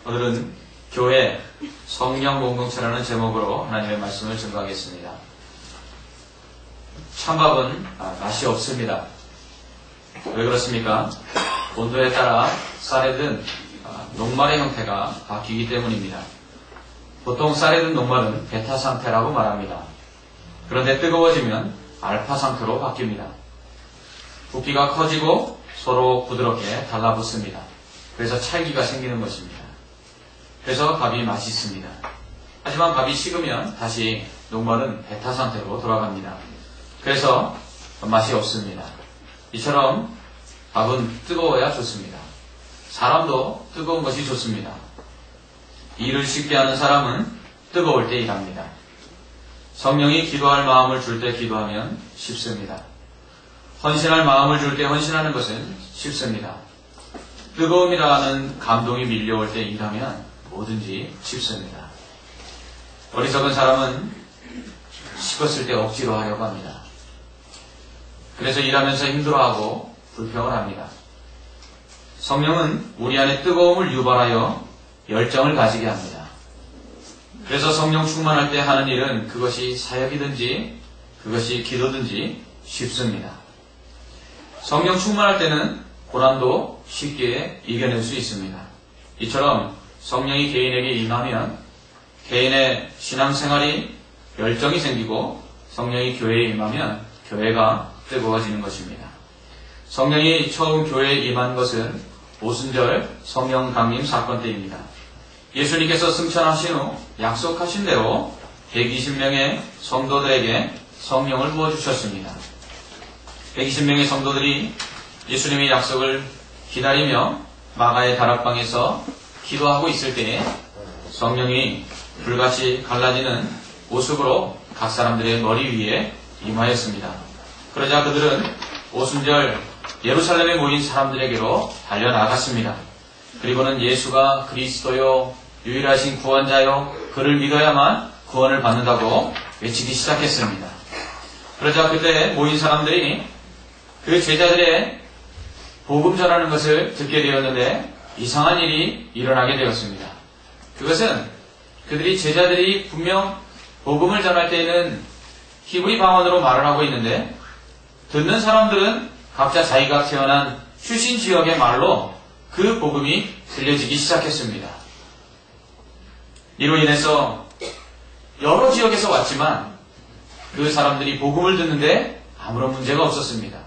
오늘은 교회 성령 공동체라는 제목으로 하나님의 말씀을 증거하겠습니다. 찬밥은 맛이 없습니다. 왜 그렇습니까? 온도에 따라 쌀에 든 녹말의 형태가 바뀌기 때문입니다. 보통 쌀에 든 녹말은 베타 상태라고 말합니다. 그런데 뜨거워지면 알파 상태로 바뀝니다. 부피가 커지고 서로 부드럽게 달라붙습니다. 그래서 찰기가 생기는 것입니다. 그래서 밥이 맛있습니다. 하지만 밥이 식으면 다시 녹말은 베타 상태로 돌아갑니다. 그래서 맛이 없습니다. 이처럼 밥은 뜨거워야 좋습니다. 사람도 뜨거운 것이 좋습니다. 일을 쉽게 하는 사람은 뜨거울 때 일합니다. 성령이 기도할 마음을 줄 때 기도하면 쉽습니다. 헌신할 마음을 줄 때 헌신하는 것은 쉽습니다. 뜨거움이라는 감동이 밀려올 때 일하면 뭐든지 쉽습니다. 어리석은 사람은 식었을 때 억지로 하려고 합니다. 그래서 일하면서 힘들어하고 불평을 합니다. 성령은 우리 안에 뜨거움을 유발하여 열정을 가지게 합니다. 그래서 성령 충만할 때 하는 일은 그것이 사역이든지 그것이 기도든지 쉽습니다. 성령 충만할 때는 고난도 쉽게 이겨낼 수 있습니다. 이처럼 성령이 개인에게 임하면 개인의 신앙생활이 열정이 생기고 성령이 교회에 임하면 교회가 뜨거워지는 것입니다. 성령이 처음 교회에 임한 것은 오순절 성령 강림 사건 때입니다. 예수님께서 승천하신 후 약속하신 대로 120명의 성도들에게 성령을 부어주셨습니다. 120명의 성도들이 예수님의 약속을 기다리며 마가의 다락방에서 기도하고 있을 때에 성령이 불같이 갈라지는 모습으로 각 사람들의 머리 위에 임하였습니다. 그러자 그들은 오순절 예루살렘에 모인 사람들에게로 달려나갔습니다. 그리고는 예수가 그리스도요, 유일하신 구원자요, 그를 믿어야만 구원을 받는다고 외치기 시작했습니다. 그러자 그때 모인 사람들이 그 제자들의 복음 전하는 것을 듣게 되었는데 이상한 일이 일어나게 되었습니다. 그것은 그들이 제자들이 분명 복음을 전할 때에는 히브리 방언으로 말을 하고 있는데 듣는 사람들은 각자 자기가 태어난 출신 지역의 말로 그 복음이 들려지기 시작했습니다. 이로 인해서 여러 지역에서 왔지만 그 사람들이 복음을 듣는데 아무런 문제가 없었습니다.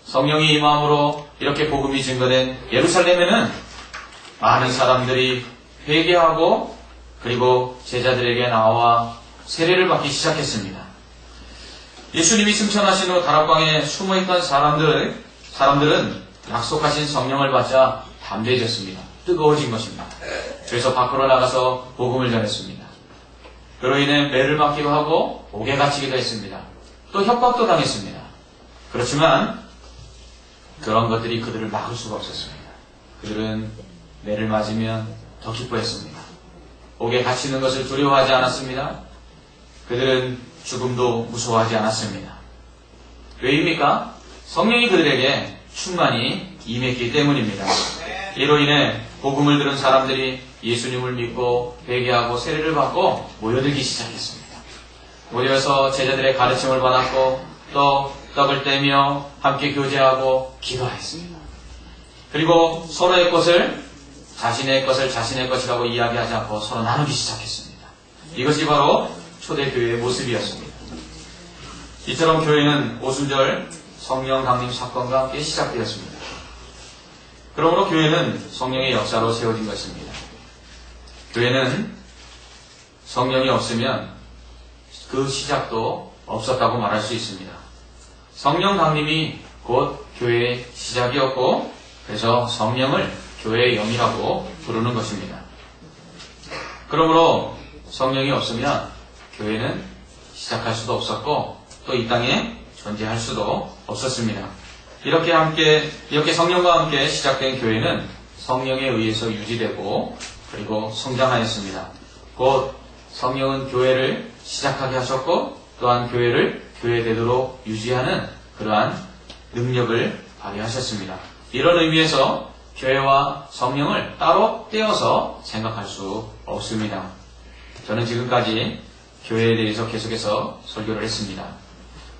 성령이 임함으로 이렇게 복음이 증거된 예루살렘에는 많은 사람들이 회개하고 그리고 제자들에게 나와 세례를 받기 시작했습니다. 예수님이 승천하신 후 다락방에 숨어있던 사람들은 약속하신 성령을 받자 담대해졌습니다. 뜨거워진 것입니다. 그래서 밖으로 나가서 복음을 전했습니다. 그로 인해 매를 맞기도 하고 옥에 갇히기도 했습니다. 또 협박도 당했습니다. 그렇지만 그런 것들이 그들을 막을 수가 없었습니다. 그들은 매를 맞으면 더 기뻐했습니다. 옥에 갇히는 것을 두려워하지 않았습니다. 그들은 죽음도 무서워하지 않았습니다. 왜입니까? 성령이 그들에게 충만히 임했기 때문입니다. 이로 인해 복음을 들은 사람들이 예수님을 믿고 회개하고 세례를 받고 모여들기 시작했습니다. 모여서 제자들의 가르침을 받았고 또 떡을 떼며 함께 교제하고 기도했습니다. 그리고 서로의 것을 자신의 것이라고 이야기하지 않고 서로 나누기 시작했습니다. 이것이 바로 초대교회의 모습이었습니다. 이처럼 교회는 오순절 성령 강림 사건과 함께 시작되었습니다. 그러므로 교회는 성령의 역사로 세워진 것입니다. 교회는 성령이 없으면 그 시작도 없었다고 말할 수 있습니다. 성령 강림이 곧 교회의 시작이었고 그래서 성령을 교회의 영이라고 부르는 것입니다. 그러므로 성령이 없으면 교회는 시작할 수도 없었고 또 이 땅에 존재할 수도 없었습니다. 이렇게 성령과 함께 시작된 교회는 성령에 의해서 유지되고 그리고 성장하였습니다. 곧 성령은 교회를 시작하게 하셨고 또한 교회를 교회되도록 유지하는 그러한 능력을 발휘하셨습니다. 이런 의미에서 교회와 성령을 따로 떼어서 생각할 수 없습니다. 저는 지금까지 교회에 대해서 계속해서 설교를 했습니다.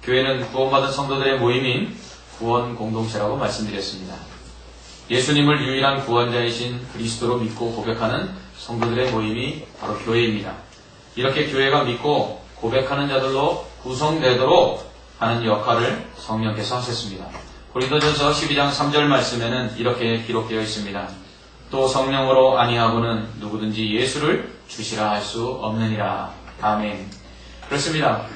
교회는 구원받은 성도들의 모임인 구원 공동체라고 말씀드렸습니다. 예수님을 유일한 구원자이신 그리스도로 믿고 고백하는 성도들의 모임이 바로 교회입니다. 이렇게 교회가 믿고 고백하는 자들로 구성되도록 하는 역할을 성령께서 하셨습니다. 고린도전서 12장 3절 말씀에는 이렇게 기록되어 있습니다. 또 성령으로 아니하고는 누구든지 예수를 주시라 할 수 없느니라. 아멘. 그렇습니다.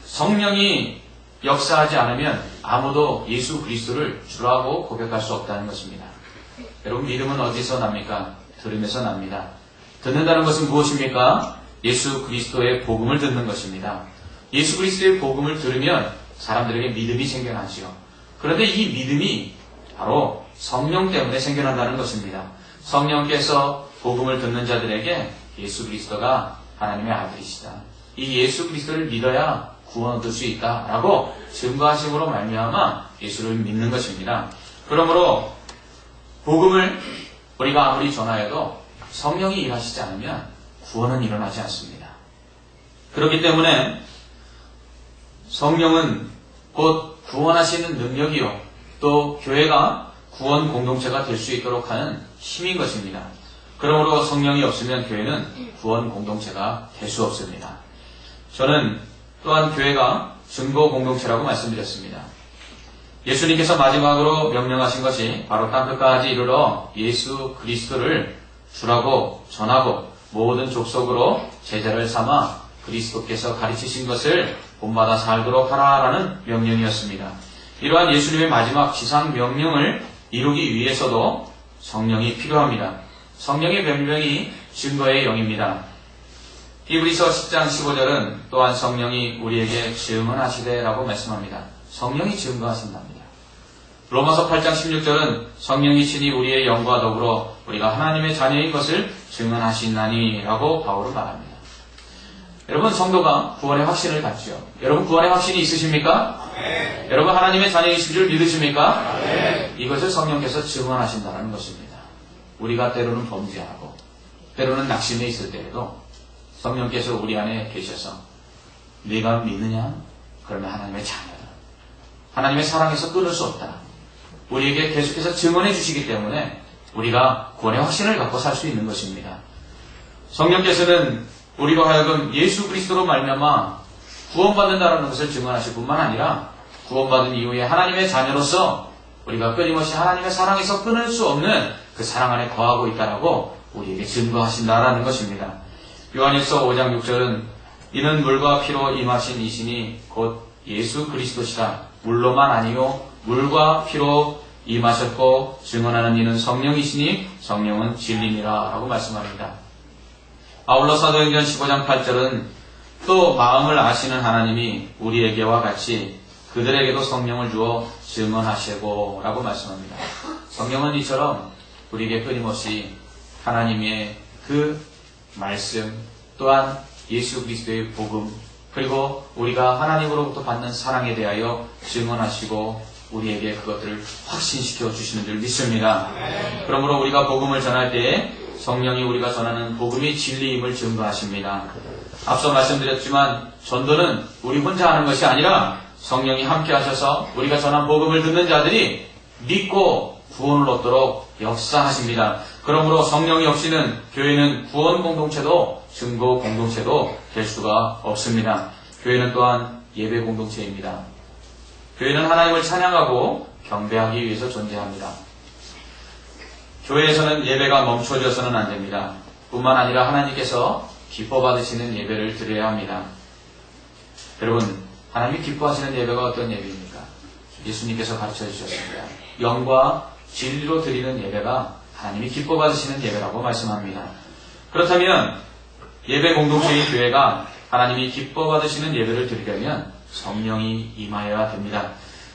성령이 역사하지 않으면 아무도 예수 그리스도를 주라고 고백할 수 없다는 것입니다. 여러분, 믿음은 어디서 납니까? 들음에서 납니다. 듣는다는 것은 무엇입니까? 예수 그리스도의 복음을 듣는 것입니다. 예수 그리스도의 복음을 들으면 사람들에게 믿음이 생겨나지요. 그런데 이 믿음이 바로 성령 때문에 생겨난다는 것입니다. 성령께서 복음을 듣는 자들에게 예수 그리스도가 하나님의 아들이시다, 이 예수 그리스도를 믿어야 구원 얻을 수 있다라고 증거하심으로 말미암아 예수를 믿는 것입니다. 그러므로 복음을 우리가 아무리 전하여도 성령이 일하시지 않으면 구원은 일어나지 않습니다. 그렇기 때문에 성령은 곧 구원하시는 능력이요, 또 교회가 구원 공동체가 될 수 있도록 하는 힘인 것입니다. 그러므로 성령이 없으면 교회는 구원 공동체가 될 수 없습니다. 저는 또한 교회가 증거 공동체라고 말씀드렸습니다. 예수님께서 마지막으로 명령하신 것이 바로 땅끝까지 이르러 예수 그리스도를 주라고 전하고 모든 족속으로 제자를 삼아 그리스도께서 가르치신 것을 본받아 살도록 하라라는 명령이었습니다. 이러한 예수님의 마지막 지상 명령을 이루기 위해서도 성령이 필요합니다. 성령의 별명이 증거의 영입니다. 히브리서 10장 15절은 또한 성령이 우리에게 증언하시되 라고 말씀합니다. 성령이 증거하신답니다. 로마서 8장 16절은 성령이 친히 우리의 영과 더불어 우리가 하나님의 자녀인 것을 증언하시나니 라고 바울은 말합니다. 여러분, 성도가 구원의 확신을 갖죠. 여러분, 구원의 확신이 있으십니까? 네. 여러분, 하나님의 자녀이신 줄 믿으십니까? 네. 이것을 성령께서 증언하신다는 것입니다. 우리가 때로는 범죄하고 때로는 낙심해 있을 때에도 성령께서 우리 안에 계셔서 네가 믿느냐? 그러면 하나님의 자녀다, 하나님의 사랑에서 끊을 수 없다, 우리에게 계속해서 증언해 주시기 때문에 우리가 구원의 확신을 갖고 살 수 있는 것입니다. 성령께서는 우리로 하여금 예수 그리스도로 말미암아 구원받는다는 것을 증언하실 뿐만 아니라 구원받은 이후에 하나님의 자녀로서 우리가 끊임없이 하나님의 사랑에서 끊을 수 없는 그 사랑 안에 거하고 있다라고 우리에게 증거하신다라는 것입니다. 요한일서 5장 6절은 이는 물과 피로 임하신 이신이 곧 예수 그리스도시라, 물로만 아니요 물과 피로 임하셨고 증언하는 이는 성령이시니 성령은 진리니라 라고 말씀합니다. 아울러 사도행전 15장 8절은 또 마음을 아시는 하나님이 우리에게와 같이 그들에게도 성령을 주어 증언하시고 라고 말씀합니다. 성령은 이처럼 우리에게 끊임없이 하나님의 그 말씀, 또한 예수 그리스도의 복음, 그리고 우리가 하나님으로부터 받는 사랑에 대하여 증언하시고 우리에게 그것들을 확신시켜 주시는 줄 믿습니다. 그러므로 우리가 복음을 전할 때에 성령이 우리가 전하는 복음이 진리임을 증거하십니다. 앞서 말씀드렸지만 전도는 우리 혼자 하는 것이 아니라 성령이 함께 하셔서 우리가 전한 복음을 듣는 자들이 믿고 구원을 얻도록 역사하십니다. 그러므로 성령이 없이는 교회는 구원 공동체도 증거 공동체도 될 수가 없습니다. 교회는 또한 예배 공동체입니다. 교회는 하나님을 찬양하고 경배하기 위해서 존재합니다. 교회에서는 예배가 멈춰져서는 안 됩니다. 뿐만 아니라 하나님께서 기뻐 받으시는 예배를 드려야 합니다. 여러분, 하나님이 기뻐하시는 예배가 어떤 예배입니까? 예수님께서 가르쳐 주셨습니다. 영과 진리로 드리는 예배가 하나님이 기뻐 받으시는 예배라고 말씀합니다. 그렇다면 예배 공동체의 교회가 하나님이 기뻐 받으시는 예배를 드리려면 성령이 임하여야 됩니다.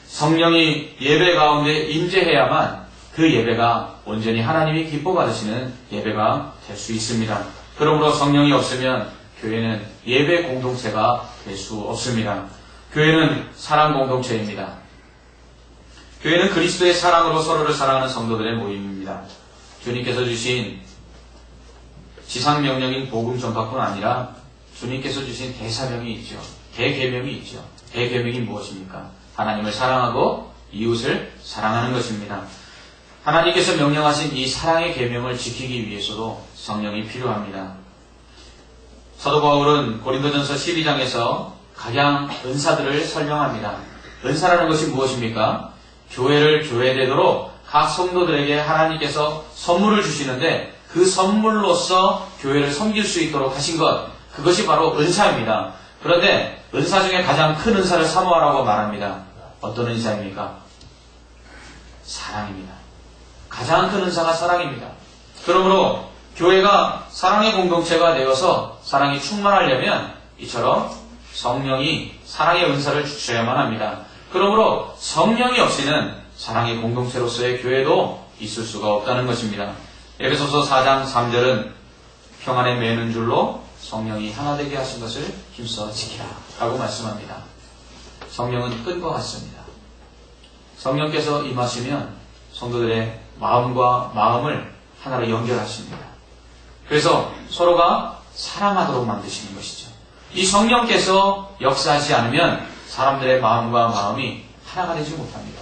성령이 예배 가운데 임재해야만 그 예배가 온전히 하나님이 기뻐 받으시는 예배가 될 수 있습니다. 그러므로 성령이 없으면 교회는 예배 공동체가 될 수 없습니다. 교회는 사랑 공동체입니다. 교회는 그리스도의 사랑으로 서로를 사랑하는 성도들의 모임입니다. 주님께서 주신 지상명령인 복음 전파뿐 아니라 주님께서 주신 대사명이 있죠. 대계명이 있죠. 대계명이 무엇입니까? 하나님을 사랑하고 이웃을 사랑하는 것입니다. 하나님께서 명령하신 이 사랑의 계명을 지키기 위해서도 성령이 필요합니다. 사도 바울은 고린도전서 12장에서 각양 은사들을 설명합니다. 은사라는 것이 무엇입니까? 교회를 교회되도록 각 성도들에게 하나님께서 선물을 주시는데 그 선물로서 교회를 섬길 수 있도록 하신 것, 그것이 바로 은사입니다. 그런데 은사 중에 가장 큰 은사를 사모하라고 말합니다. 어떤 은사입니까? 사랑입니다. 가장 큰 은사가 사랑입니다. 그러므로 교회가 사랑의 공동체가 되어서 사랑이 충만하려면 이처럼 성령이 사랑의 은사를 주셔야만 합니다. 그러므로 성령이 없이는 사랑의 공동체로서의 교회도 있을 수가 없다는 것입니다. 에베소서 4장 3절은 평안에 매는 줄로 성령이 하나 되게 하신 것을 힘써 지키라 라고 말씀합니다. 성령은 끈과 같습니다. 성령께서 임하시면 성도들의 마음과 마음을 하나로 연결하십니다. 그래서 서로가 사랑하도록 만드시는 것이죠. 이 성령께서 역사하지 않으면 사람들의 마음과 마음이 하나가 되지 못합니다.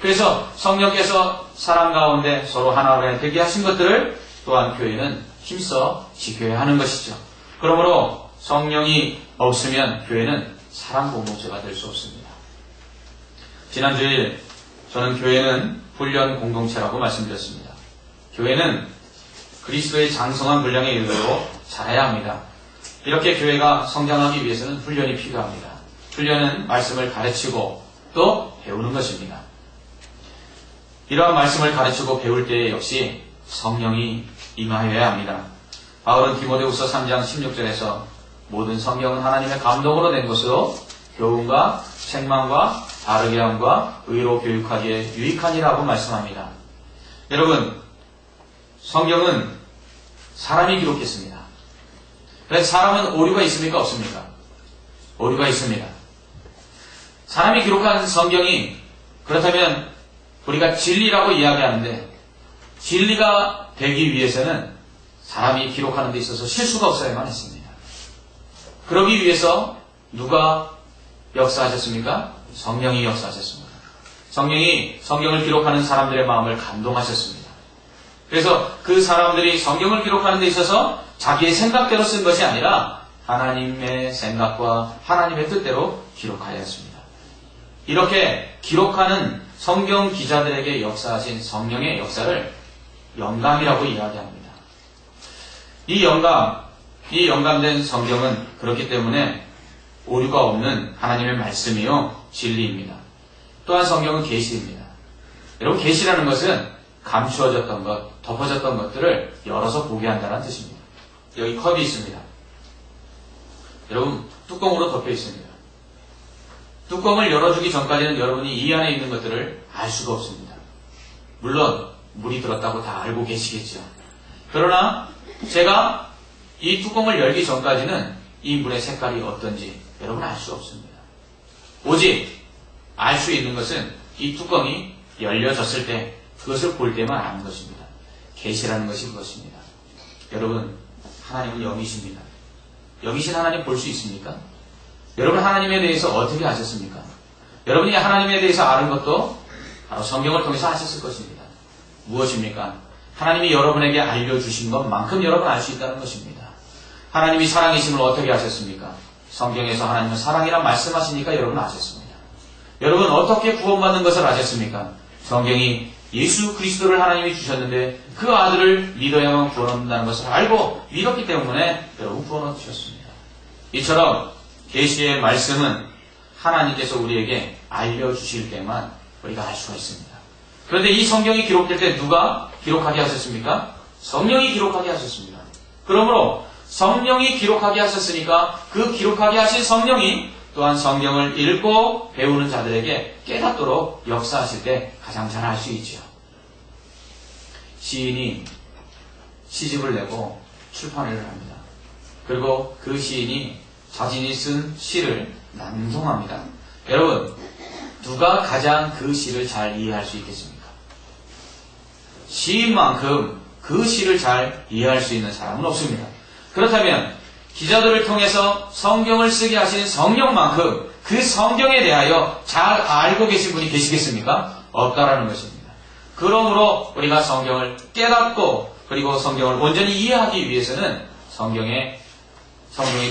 그래서 성령께서 사랑 가운데 서로 하나가 되게 하신 것들을 또한 교회는 힘써 지켜야 하는 것이죠. 그러므로 성령이 없으면 교회는 사랑 공동체가 될 수 없습니다. 지난주에 저는 교회는 훈련 공동체라고 말씀드렸습니다. 교회는 그리스도의 장성한 분량에 이르도록 자라야 합니다. 이렇게 교회가 성장하기 위해서는 훈련이 필요합니다. 훈련은 말씀을 가르치고 또 배우는 것입니다. 이러한 말씀을 가르치고 배울 때 역시 성령이 임하여야 합니다. 바울은 디모데후서 3장 16절에서 모든 성경은 하나님의 감동으로 된 것으로 교훈과 책망과 바르게 함과 의로 교육하기에 유익하니라고 말씀합니다. 여러분, 성경은 사람이 기록했습니다. 그래서 사람은 오류가 있습니까? 없습니까? 오류가 있습니다. 사람이 기록한 성경이 그렇다면 우리가 진리라고 이야기하는데 진리가 되기 위해서는 사람이 기록하는 데 있어서 실수가 없어야만 했습니다. 그러기 위해서 누가 역사하셨습니까? 성령이 역사하셨습니다. 성령이 성경을 기록하는 사람들의 마음을 감동하셨습니다. 그래서 그 사람들이 성경을 기록하는 데 있어서 자기의 생각대로 쓴 것이 아니라 하나님의 생각과 하나님의 뜻대로 기록하였습니다. 이렇게 기록하는 성경 기자들에게 역사하신 성령의 역사를 영감이라고 이야기합니다. 이 영감된 성경은 그렇기 때문에 오류가 없는 하나님의 말씀이요 진리입니다. 또한 성경은 계시입니다. 여러분, 계시라는 것은 감추어졌던 것, 덮어졌던 것들을 열어서 보게 한다는 뜻입니다. 여기 컵이 있습니다. 여러분, 뚜껑으로 덮여 있습니다. 뚜껑을 열어주기 전까지는 여러분이 이 안에 있는 것들을 알 수가 없습니다. 물론 물이 들었다고 다 알고 계시겠죠. 그러나 제가 이 뚜껑을 열기 전까지는 이 물의 색깔이 어떤지 여러분 알 수 없습니다. 오직 알 수 있는 것은 이 뚜껑이 열려졌을 때 그것을 볼 때만 아는 것입니다. 계시라는 것이 그것입니다. 여러분, 하나님은 영이십니다. 영이신 하나님 볼 수 있습니까? 여러분, 하나님에 대해서 어떻게 아셨습니까? 여러분이 하나님에 대해서 아는 것도 바로 성경을 통해서 아셨을 것입니다. 무엇입니까? 하나님이 여러분에게 알려주신 것만큼 여러분 알 수 있다는 것입니다. 하나님이 사랑이심을 어떻게 아셨습니까? 성경에서 하나님은 사랑이란 말씀하시니까 여러분 아셨습니다. 여러분, 어떻게 구원받는 것을 아셨습니까? 성경이 예수 그리스도를 하나님이 주셨는데 그 아들을 믿어야만 구원 얻는다는 것을 알고 믿었기 때문에 여러분 구원 얻으셨습니다. 이처럼 계시의 말씀은 하나님께서 우리에게 알려주실 때만 우리가 알 수가 있습니다. 그런데 이 성경이 기록될 때 누가 기록하게 하셨습니까? 성령이 기록하게 하셨습니다. 그러므로 성령이 기록하게 하셨으니까 그 기록하게 하신 성령이 또한 성경을 읽고 배우는 자들에게 깨닫도록 역사하실 때 가장 잘 알 수 있죠. 시인이 시집을 내고 출판을 합니다. 그리고 그 시인이 자신이 쓴 시를 낭송합니다. 여러분, 누가 가장 그 시를 잘 이해할 수 있겠습니까? 시인만큼 그 시를 잘 이해할 수 있는 사람은 없습니다. 그렇다면 기자들을 통해서 성경을 쓰게 하신 성령만큼 그 성경에 대하여 잘 알고 계신 분이 계시겠습니까? 없다라는 것입니다. 그러므로 우리가 성경을 깨닫고 그리고 성경을 온전히 이해하기 위해서는 성경의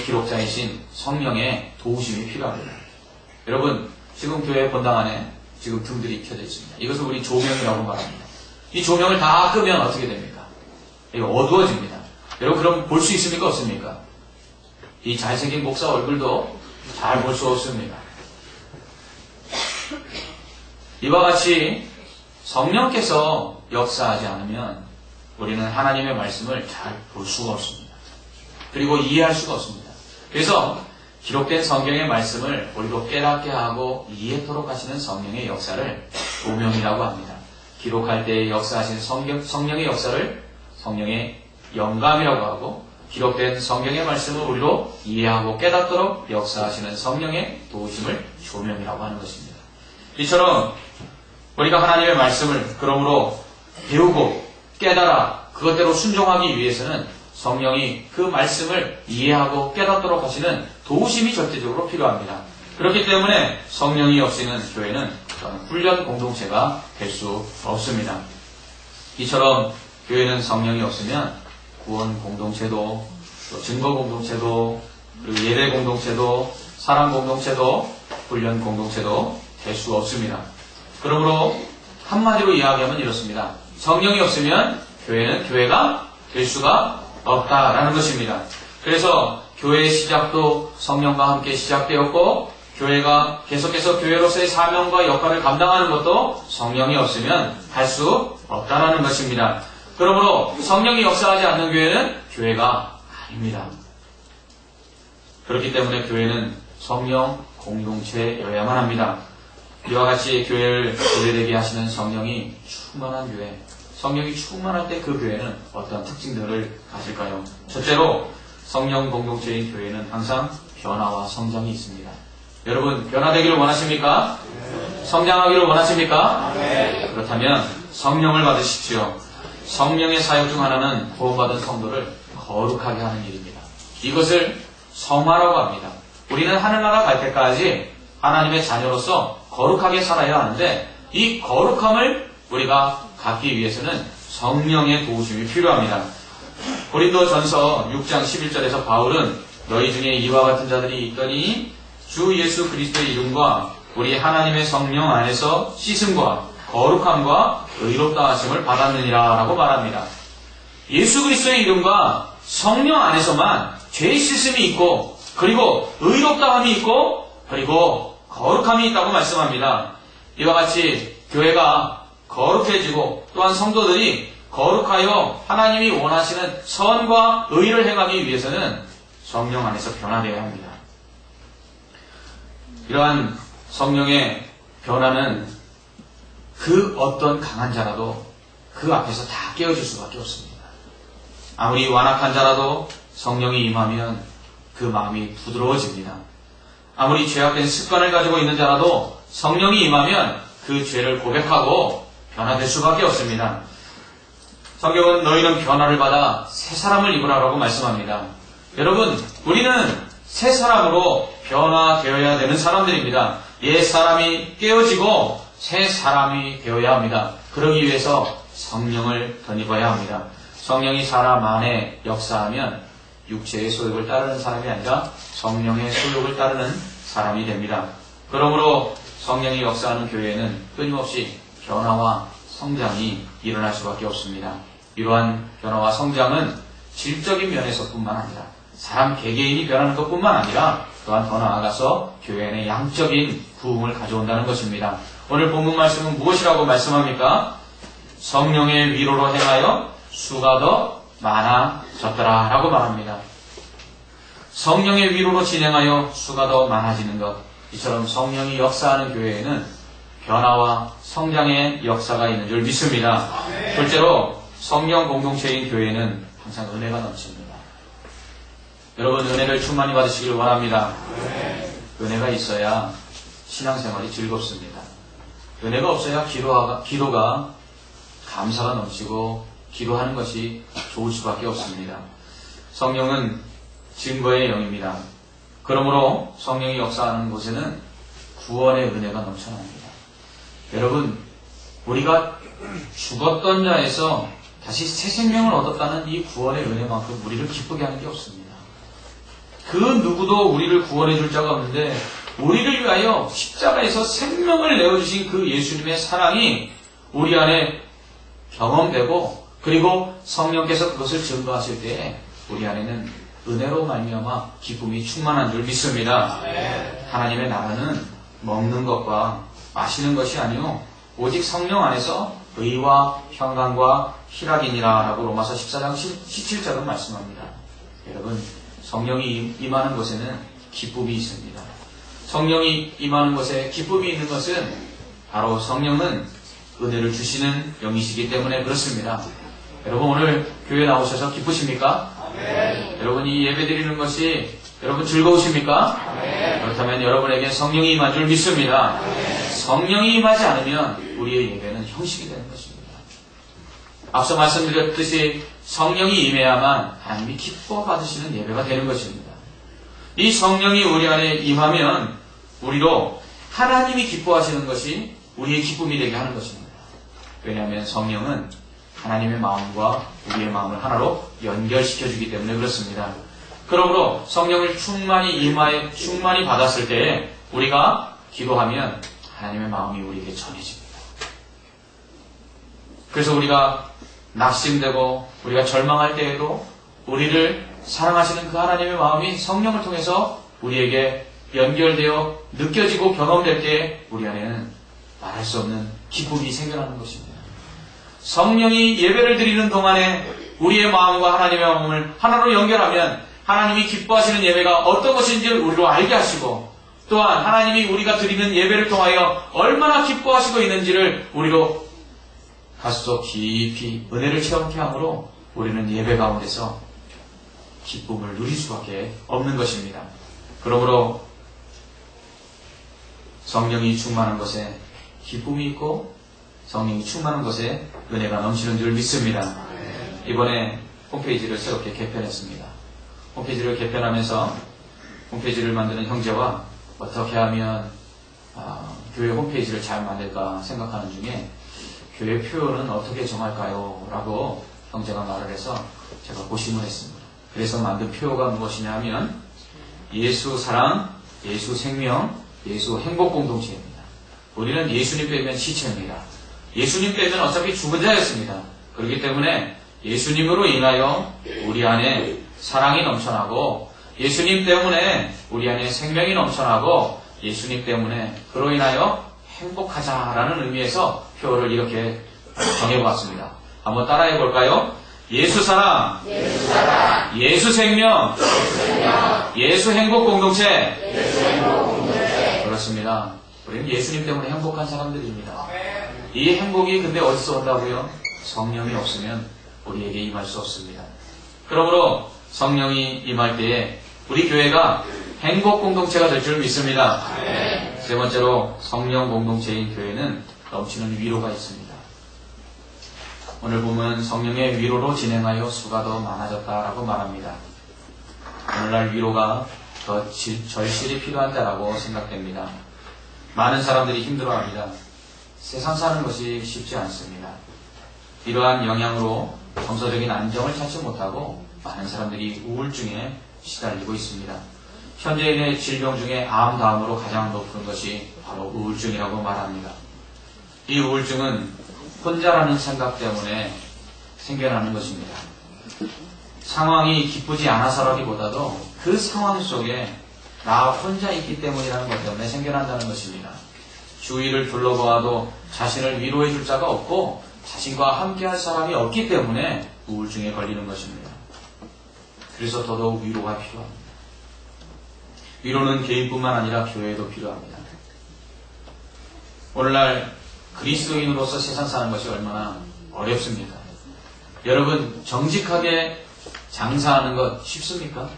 기록자이신 성령의 도우심이 필요합니다. 여러분, 지금 교회 본당 안에 지금 등들이 켜져 있습니다. 이것을 우리 조명이라고 말합니다. 이 조명을 다 끄면 어떻게 됩니까? 이거 어두워집니다. 여러분, 그럼 볼 수 있습니까? 없습니까? 이 잘생긴 목사 얼굴도 잘 볼 수 없습니다. 이와 같이 성령께서 역사하지 않으면 우리는 하나님의 말씀을 잘 볼 수가 없습니다. 그리고 이해할 수가 없습니다. 그래서 기록된 성경의 말씀을 우리로 깨닫게 하고 이해토록 하시는 성령의 역사를 조명이라고 합니다. 기록할 때 역사하신 성령의 역사를 성령의 영감이라고 하고, 기록된 성경의 말씀을 우리로 이해하고 깨닫도록 역사하시는 성령의 도우심을 조명이라고 하는 것입니다. 이처럼 우리가 하나님의 말씀을 그러므로 배우고 깨달아 그것대로 순종하기 위해서는 성령이 그 말씀을 이해하고 깨닫도록 하시는 도우심이 절대적으로 필요합니다. 그렇기 때문에 성령이 없이는 교회는 훈련 공동체가 될 수 없습니다. 이처럼 교회는 성령이 없으면 구원 공동체도, 또 증거 공동체도, 그리고 예배 공동체도, 사랑 공동체도, 훈련 공동체도 될 수 없습니다. 그러므로 한마디로 이야기하면 이렇습니다. 성령이 없으면 교회는 교회가 될 수가 없다라는 것입니다. 그래서 교회의 시작도 성령과 함께 시작되었고, 교회가 계속해서 교회로서의 사명과 역할을 감당하는 것도 성령이 없으면 할 수 없다라는 것입니다. 그러므로 성령이 역사하지 않는 교회는 교회가 아닙니다. 그렇기 때문에 교회는 성령 공동체여야만 합니다. 이와 같이 교회를 예배되게 하시는 성령이 충만한 교회, 성령이 충만할 때 그 교회는 어떤 특징들을 가질까요? 첫째로 성령 공동체인 교회는 항상 변화와 성장이 있습니다. 여러분, 변화되기를 원하십니까? 성장하기를 원하십니까? 그렇다면 성령을 받으십시오. 성령의 사역 중 하나는 구원받은 성도를 거룩하게 하는 일입니다. 이것을 성화라고 합니다. 우리는 하늘나라 갈 때까지 하나님의 자녀로서 거룩하게 살아야 하는데, 이 거룩함을 우리가 갖기 위해서는 성령의 도우심이 필요합니다. 고린도전서 6장 11절에서 바울은 너희 중에 이와 같은 자들이 있더니 주 예수 그리스도의 이름과 우리 하나님의 성령 안에서 씻음과 거룩함과 의롭다 하심을 받았느니라 라고 말합니다. 예수 그리스도의 이름과 성령 안에서만 죄 씻음이 있고, 그리고 의롭다함이 있고, 그리고 거룩함이 있다고 말씀합니다. 이와 같이 교회가 거룩해지고 또한 성도들이 거룩하여 하나님이 원하시는 선과 의를 행하기 위해서는 성령 안에서 변화되어야 합니다. 이러한 성령의 변화는 그 어떤 강한 자라도 그 앞에서 다 깨어질 수밖에 없습니다. 아무리 완악한 자라도 성령이 임하면 그 마음이 부드러워집니다. 아무리 죄악된 습관을 가지고 있는 자라도 성령이 임하면 그 죄를 고백하고 변화될 수밖에 없습니다. 성경은 너희는 변화를 받아 새 사람을 입으라라고 말씀합니다. 여러분, 우리는 새 사람으로 변화되어야 되는 사람들입니다. 옛 사람이 깨어지고 새 사람이 되어야 합니다. 그러기 위해서 성령을 덧입어야 합니다. 성령이 사람 안에 역사하면 육체의 소욕을 따르는 사람이 아니라 성령의 소욕을 따르는 사람이 됩니다. 그러므로 성령이 역사하는 교회에는 끊임없이 변화와 성장이 일어날 수밖에 없습니다. 이러한 변화와 성장은 질적인 면에서뿐만 아니라 사람 개개인이 변하는 것뿐만 아니라 또한 더 나아가서 교회 안에 양적인 부흥을 가져온다는 것입니다. 오늘 본문 말씀은 무엇이라고 말씀합니까? 성령의 위로로 행하여 수가 더 많아졌더라 라고 말합니다. 성령의 위로로 진행하여 수가 더 많아지는 것, 이처럼 성령이 역사하는 교회에는 변화와 성장의 역사가 있는 줄 믿습니다. 둘째로 성령 공동체인 교회는 항상 은혜가 넘칩니다. 여러분, 은혜를 충만히 받으시길 원합니다. 은혜가 있어야 신앙생활이 즐겁습니다. 은혜가 없어야 기도가 감사가 넘치고 기도하는 것이 좋을 수밖에 없습니다. 성령은 증거의 영입니다. 그러므로 성령이 역사하는 곳에는 구원의 은혜가 넘쳐납니다. 여러분, 우리가 죽었던 자에서 다시 새 생명을 얻었다는 이 구원의 은혜만큼 우리를 기쁘게 하는 게 없습니다. 그 누구도 우리를 구원해 줄 자가 없는데 우리를 위하여 십자가에서 생명을 내어주신 그 예수님의 사랑이 우리 안에 경험되고 그리고 성령께서 그것을 증거하실 때에 우리 안에는 은혜로 말미암아 기쁨이 충만한 줄 믿습니다. 하나님의 나라는 먹는 것과 마시는 것이 아니요 오직 성령 안에서 의와 평강과 희락이니라 라고 로마서 14장 17절은 말씀합니다. 여러분, 성령이 임하는 곳에는 기쁨이 있습니다. 성령이 임하는 곳에 기쁨이 있는 것은 바로 성령은 은혜를 주시는 영이시기 때문에 그렇습니다. 여러분, 오늘 교회 나오셔서 기쁘십니까? 여러분, 이 예배 드리는 것이 여러분 즐거우십니까? 그렇다면 여러분에게 성령이 임한 줄 믿습니다. 성령이 임하지 않으면 우리의 예배는 형식이 되는 것입니다. 앞서 말씀드렸듯이 성령이 임해야만 하나님이 기뻐 받으시는 예배가 되는 것입니다. 이 성령이 우리 안에 임하면 우리로 하나님이 기뻐하시는 것이 우리의 기쁨이 되게 하는 것입니다. 왜냐하면 성령은 하나님의 마음과 우리의 마음을 하나로 연결시켜주기 때문에 그렇습니다. 그러므로 성령을 충만히 받았을 때에 우리가 기도하면 하나님의 마음이 우리에게 전해집니다. 그래서 우리가 낙심되고 우리가 절망할 때에도 우리를 사랑하시는 그 하나님의 마음이 성령을 통해서 우리에게 연결되어 느껴지고 경험될 때 우리 안에는 말할 수 없는 기쁨이 생겨나는 것입니다. 성령이 예배를 드리는 동안에 우리의 마음과 하나님의 마음을 하나로 연결하면 하나님이 기뻐하시는 예배가 어떤 것인지를 우리로 알게 하시고 또한 하나님이 우리가 드리는 예배를 통하여 얼마나 기뻐하시고 있는지를 우리로 가슴속 깊이 은혜를 체험케 하므로 우리는 예배 가운데서 기쁨을 누릴 수밖에 없는 것입니다. 그러므로 성령이 충만한 것에 기쁨이 있고 성령이 충만한 것에 은혜가 넘치는 줄 믿습니다. 이번에 홈페이지를 새롭게 개편했습니다. 홈페이지를 개편하면서 홈페이지를 만드는 형제와 어떻게 하면 교회 홈페이지를 잘 만들까 생각하는 중에 교회 표현은 어떻게 정할까요? 라고 형제가 말을 해서 제가 고심을 했습니다. 그래서 만든 표어가 무엇이냐 하면 예수 사랑, 예수 생명, 예수 행복 공동체입니다. 우리는 예수님 빼면 시체입니다. 예수님 빼면 어차피 죽은 자였습니다. 그렇기 때문에 예수님으로 인하여 우리 안에 사랑이 넘쳐나고 예수님 때문에 우리 안에 생명이 넘쳐나고 예수님 때문에 그로 인하여 행복하자라는 의미에서 표어를 이렇게 정해보았습니다. 한번 따라해 볼까요? 예수 사랑, 예수 생명, 예수 행복 공동체. 그렇습니다. 우리는 예수님 때문에 행복한 사람들입니다. 이 행복이 근데 어디서 온다고요? 성령이 없으면 우리에게 임할 수 없습니다. 그러므로 성령이 임할 때에 우리 교회가 행복 공동체가 될 줄 믿습니다. 세 번째로 성령 공동체인 교회는 넘치는 위로가 있습니다. 오늘 보면 성령의 위로로 진행하여 수가 더 많아졌다라고 말합니다. 오늘날 위로가 더 절실히 필요하다라고 생각됩니다. 많은 사람들이 힘들어합니다. 세상 사는 것이 쉽지 않습니다. 이러한 영향으로 정서적인 안정을 찾지 못하고 많은 사람들이 우울증에 시달리고 있습니다. 현재인의 질병 중에 암 다음으로 가장 높은 것이 바로 우울증이라고 말합니다. 이 우울증은 혼자라는 생각 때문에 생겨나는 것입니다. 상황이 기쁘지 않아서라기보다도 그 상황 속에 나 혼자 있기 때문이라는 것 때문에 생겨난다는 것입니다. 주위를 둘러보아도 자신을 위로해 줄 자가 없고 자신과 함께할 사람이 없기 때문에 우울증에 걸리는 것입니다. 그래서 더더욱 위로가 필요합니다. 위로는 개인뿐만 아니라 교회에도 필요합니다. 오늘날 그리스도인으로서 세상 사는 것이 얼마나 어렵습니까? 여러분, 정직하게 장사하는 것 쉽습니까?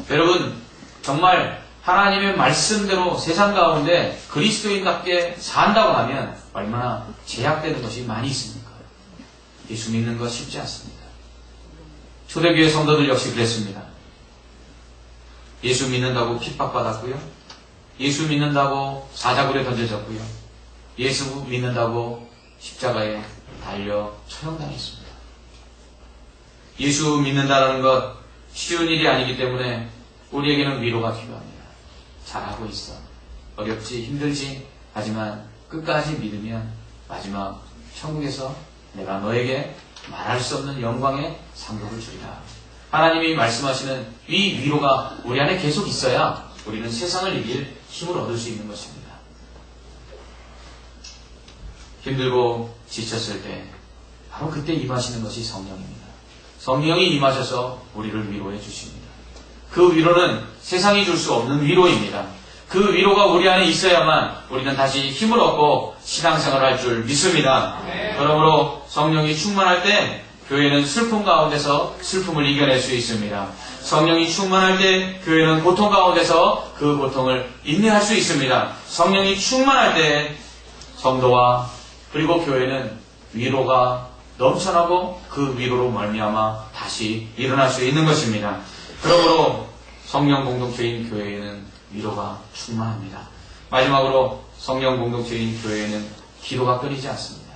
여러분, 정말 하나님의 말씀대로 세상 가운데 그리스도인답게 산다고 하면 얼마나 제약되는 것이 많이 있습니까? 예수 믿는 것 쉽지 않습니다. 초대교회 성도들 역시 그랬습니다. 예수 믿는다고 핍박받았고요. 예수 믿는다고 사자굴에 던져졌고요. 예수 믿는다고 십자가에 달려 처형당했습니다. 예수 믿는다는 것 쉬운 일이 아니기 때문에 우리에게는 위로가 필요합니다. 잘하고 있어. 어렵지, 힘들지. 하지만 끝까지 믿으면 마지막 천국에서 내가 너에게 말할 수 없는 영광의 상급을 주리라. 하나님이 말씀하시는 이 위로가 우리 안에 계속 있어야 우리는 세상을 이길 힘을 얻을 수 있는 것입니다. 힘들고 지쳤을 때 바로 그때 임하시는 것이 성령입니다. 성령이 임하셔서 우리를 위로해 주십니다. 그 위로는 세상이 줄 수 없는 위로입니다. 그 위로가 우리 안에 있어야만 우리는 다시 힘을 얻고 신앙생활을 할 줄 믿습니다. 그러므로 성령이 충만할 때 교회는 슬픔 가운데서 슬픔을 이겨낼 수 있습니다. 성령이 충만할 때 교회는 고통 가운데서 그 고통을 인내할 수 있습니다. 성령이 충만할 때 성도와 그리고 교회는 위로가 넘쳐나고 그 위로로 말미암아 다시 일어날 수 있는 것입니다. 그러므로 성령 공동체인 교회에는 위로가 충만합니다. 마지막으로 성령 공동체인 교회에는 기도가 끊이지 않습니다.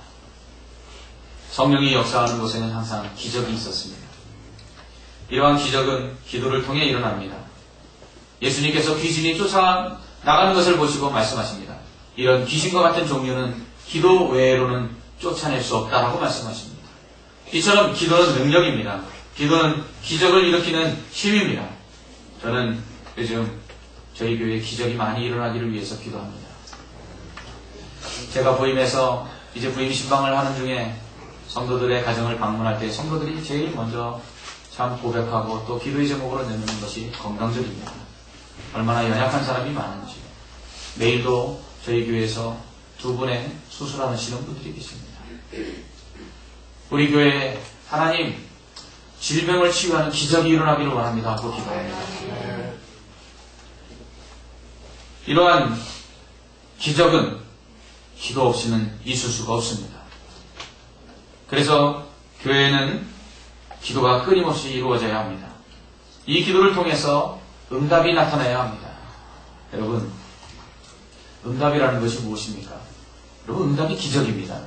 성령이 역사하는 곳에는 항상 기적이 있었습니다. 이러한 기적은 기도를 통해 일어납니다. 예수님께서 귀신이 쫓아나가는 것을 보시고 말씀하십니다. 이런 귀신과 같은 종류는 기도 외로는 쫓아낼 수 없다라고 말씀하십니다. 이처럼 기도는 능력입니다. 기도는 기적을 일으키는 힘입니다. 저는 요즘 저희 교회에 기적이 많이 일어나기를 위해서 기도합니다. 제가 부임해서 이제 부임 신방을 하는 중에 성도들의 가정을 방문할 때 성도들이 제일 먼저 참 고백하고 또 기도의 제목으로 내놓는 것이 건강적입니다. 얼마나 연약한 사람이 많은지. 내일도 저희 교회에서 2분의 수술하시는 분들이 계십니다. 우리 교회에 하나님 질병을 치유하는 기적이 일어나기를 원합니다 하고 기도합니다. 이러한 기적은 기도 없이는 있을 수가 없습니다. 그래서 교회는 기도가 끊임없이 이루어져야 합니다. 이 기도를 통해서 응답이 나타나야 합니다. 여러분, 응답이라는 것이 무엇입니까? 여러분, 응답이 기적입니다.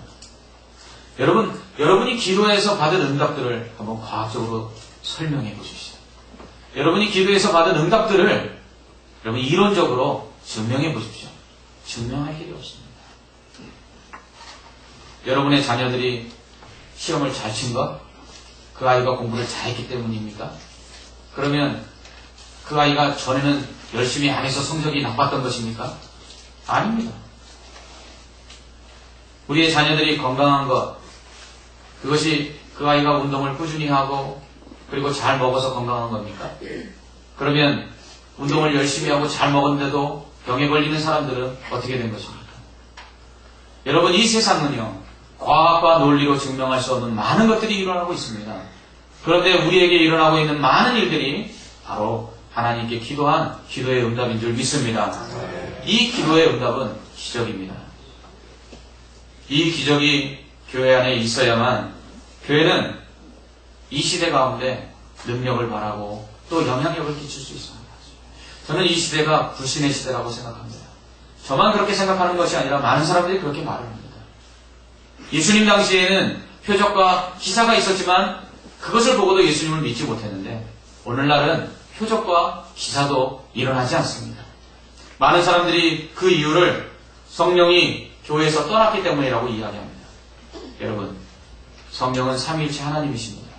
여러분이 기도해서 받은 응답들을 한번 과학적으로 설명해 보십시오. 여러분이 기도해서 받은 응답들을 여러분 이론적으로 증명해 보십시오. 증명할 길이 없습니다. 여러분의 자녀들이 시험을 잘 친 것? 그 아이가 공부를 잘했기 때문입니까? 그러면 그 아이가 전에는 열심히 안 해서 성적이 나빴던 것입니까? 아닙니다. 우리의 자녀들이 건강한 것, 그것이 그 아이가 운동을 꾸준히 하고 그리고 잘 먹어서 건강한 겁니까? 그러면 운동을 열심히 하고 잘 먹었는데도 병에 걸리는 사람들은 어떻게 된 것입니까? 여러분, 이 세상은요, 과학과 논리로 증명할 수 없는 많은 것들이 일어나고 있습니다. 그런데 우리에게 일어나고 있는 많은 일들이 바로 하나님께 기도한 기도의 응답인 줄 믿습니다. 이 기도의 응답은 기적입니다. 이 기적이 교회 안에 있어야만 교회는 이 시대 가운데 능력을 발하고 또 영향력을 끼칠 수 있습니다. 저는 이 시대가 불신의 시대라고 생각합니다. 저만 그렇게 생각하는 것이 아니라 많은 사람들이 그렇게 말을 합니다. 예수님 당시에는 표적과 기사가 있었지만 그것을 보고도 예수님을 믿지 못했는데 오늘날은 표적과 기사도 일어나지 않습니다. 많은 사람들이 그 이유를 성령이 교회에서 떠났기 때문이라고 이야기합니다. 여러분, 성령은 삼위일체 하나님이십니다.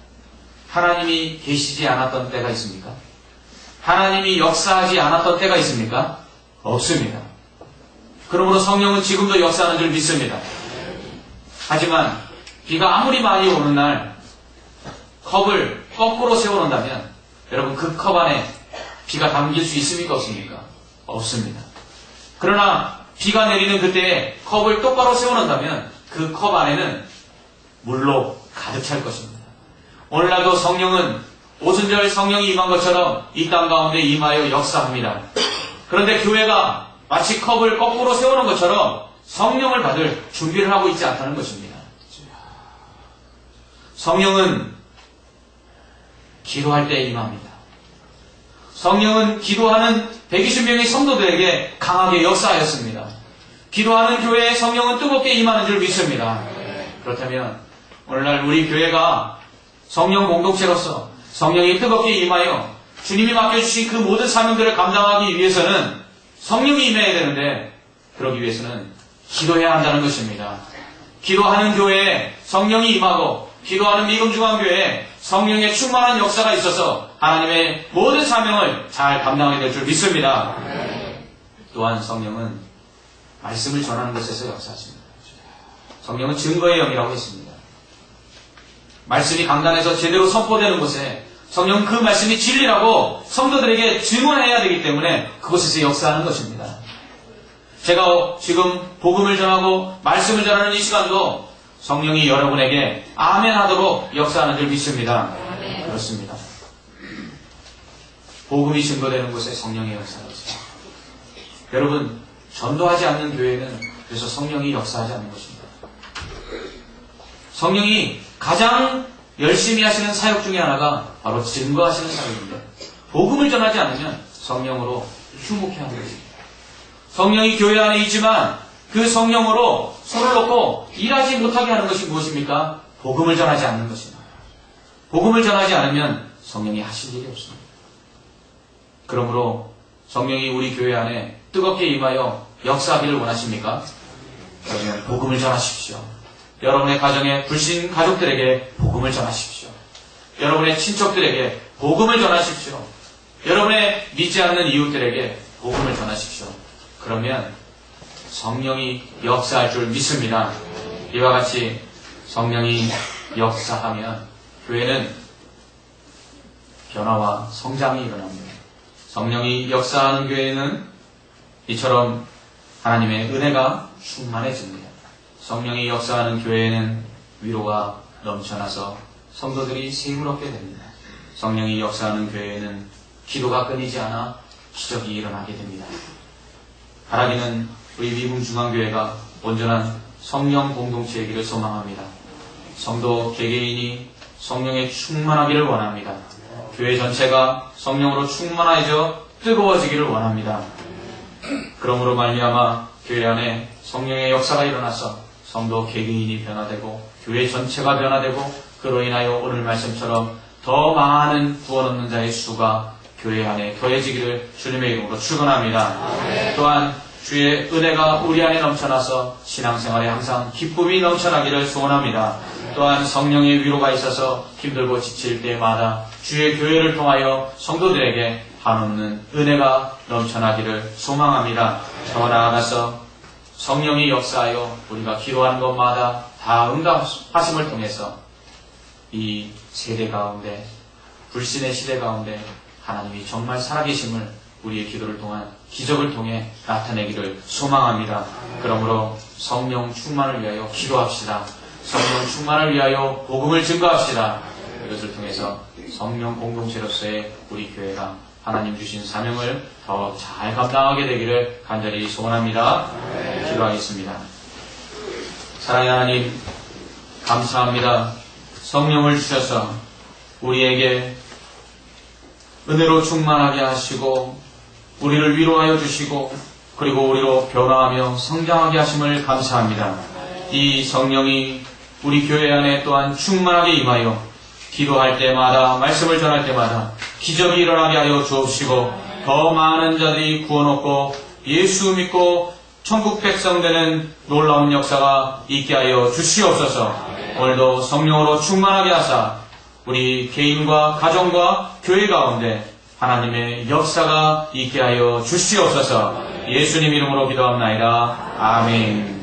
하나님이 계시지 않았던 때가 있습니까? 하나님이 역사하지 않았던 때가 있습니까? 없습니다. 그러므로 성령은 지금도 역사하는 줄 믿습니다. 하지만 비가 아무리 많이 오는 날 컵을 거꾸로 세워놓는다면 여러분, 그 컵 안에 비가 담길 수 있습니까? 없습니까? 없습니다. 그러나 비가 내리는 그때에 컵을 똑바로 세워놓는다면 그 컵 안에는 물로 가득 찰 것입니다. 오늘날도 성령은 오순절 성령이 임한 것처럼 이 땅 가운데 임하여 역사합니다. 그런데 교회가 마치 컵을 거꾸로 세우는 것처럼 성령을 받을 준비를 하고 있지 않다는 것입니다. 성령은 기도할 때 임합니다. 성령은 기도하는 120명의 성도들에게 강하게 역사하였습니다. 기도하는 교회에 성령은 뜨겁게 임하는 줄 믿습니다. 그렇다면 오늘날 우리 교회가 성령 공동체로서 성령이 뜨겁게 임하여 주님이 맡겨주신 그 모든 사명들을 감당하기 위해서는 성령이 임해야 되는데, 그러기 위해서는 기도해야 한다는 것입니다. 기도하는 교회에 성령이 임하고 기도하는 미금중앙교회에 성령의 충만한 역사가 있어서 하나님의 모든 사명을 잘 감당하게 될 줄 믿습니다. 또한 성령은 말씀을 전하는 것에서 역사하십니다. 성령은 증거의 영이라고 했습니다. 말씀이 강단에서 제대로 선포되는 곳에 성령은 그 말씀이 진리라고 성도들에게 증언해야 되기 때문에 그곳에서 역사하는 것입니다. 제가 지금 복음을 전하고 말씀을 전하는 이 시간도 성령이 여러분에게 아멘 하도록 역사하는 줄 믿습니다. 그렇습니다. 복음이 증거되는 곳에 성령의 역사가 있습니다. 여러분, 전도하지 않는 교회는 그래서 성령이 역사하지 않는 것입니다. 성령이 가장 열심히 하시는 사역 중에 하나가 바로 증거하시는 사역인데, 복음을 전하지 않으면 성령으로 휴목해야 하는 것입니다. 성령이 교회 안에 있지만 그 성령으로 손을 놓고 일하지 못하게 하는 것이 무엇입니까? 복음을 전하지 않는 것입니다. 복음을 전하지 않으면 성령이 하실 일이 없습니다. 그러므로 성령이 우리 교회 안에 뜨겁게 임하여 역사하기를 원하십니까? 그러면 복음을 전하십시오. 여러분의 가정의 불신 가족들에게 복음을 전하십시오. 여러분의 친척들에게 복음을 전하십시오. 여러분의 믿지 않는 이웃들에게 복음을 전하십시오. 그러면 성령이 역사할 줄 믿습니다. 이와 같이 성령이 역사하면 교회는 변화와 성장이 일어납니다. 성령이 역사하는 교회는 이처럼 하나님의 은혜가 충만해집니다. 성령이 역사하는 교회에는 위로가 넘쳐나서 성도들이 세임을 얻게 됩니다. 성령이 역사하는 교회에는 기도가 끊이지 않아 기적이 일어나게 됩니다. 바라기는 우리 미궁중앙교회가 온전한 성령 공동체이기를 소망합니다. 성도 개개인이 성령에 충만하기를 원합니다. 교회 전체가 성령으로 충만해져 뜨거워지기를 원합니다. 그러므로 말미암아 교회 안에 성령의 역사가 일어나서 성도 개개인이 변화되고 교회 전체가 변화되고 그로 인하여 오늘 말씀처럼 더 많은 구원 얻는 자의 수가 교회 안에 더해지기를 주님의 이름으로 축원합니다. 또한 주의 은혜가 우리 안에 넘쳐나서 신앙생활에 항상 기쁨이 넘쳐나기를 소원합니다. 또한 성령의 위로가 있어서 힘들고 지칠 때마다 주의 교회를 통하여 성도들에게 한없는 은혜가 넘쳐나기를 소망합니다. 더 나아가서 성령이 역사하여 우리가 기도하는 것마다 다 응답하심을 통해서 이 세대 가운데, 불신의 시대 가운데 하나님이 정말 살아계심을 우리의 기도를 통한 기적을 통해 나타내기를 소망합니다. 그러므로 성령 충만을 위하여 기도합시다. 성령 충만을 위하여 복음을 증거합시다. 이것을 통해서 성령 공동체로서의 우리 교회가 하나님 주신 사명을 더 잘 감당하게 되기를 간절히 소원합니다. 기도하겠습니다. 사랑의 하나님, 감사합니다. 성령을 주셔서 우리에게 은혜로 충만하게 하시고 우리를 위로하여 주시고 그리고 우리로 변화하며 성장하게 하심을 감사합니다. 이 성령이 우리 교회 안에 또한 충만하게 임하여 기도할 때마다 말씀을 전할 때마다 기적이 일어나게 하여 주옵시고 더 많은 자들이 구원 얻고 예수 믿고 천국 백성 되는 놀라운 역사가 있게 하여 주시옵소서. 오늘도 성령으로 충만하게 하사 우리 개인과 가정과 교회 가운데 하나님의 역사가 있게 하여 주시옵소서. 예수님 이름으로 기도합나이다. 아멘.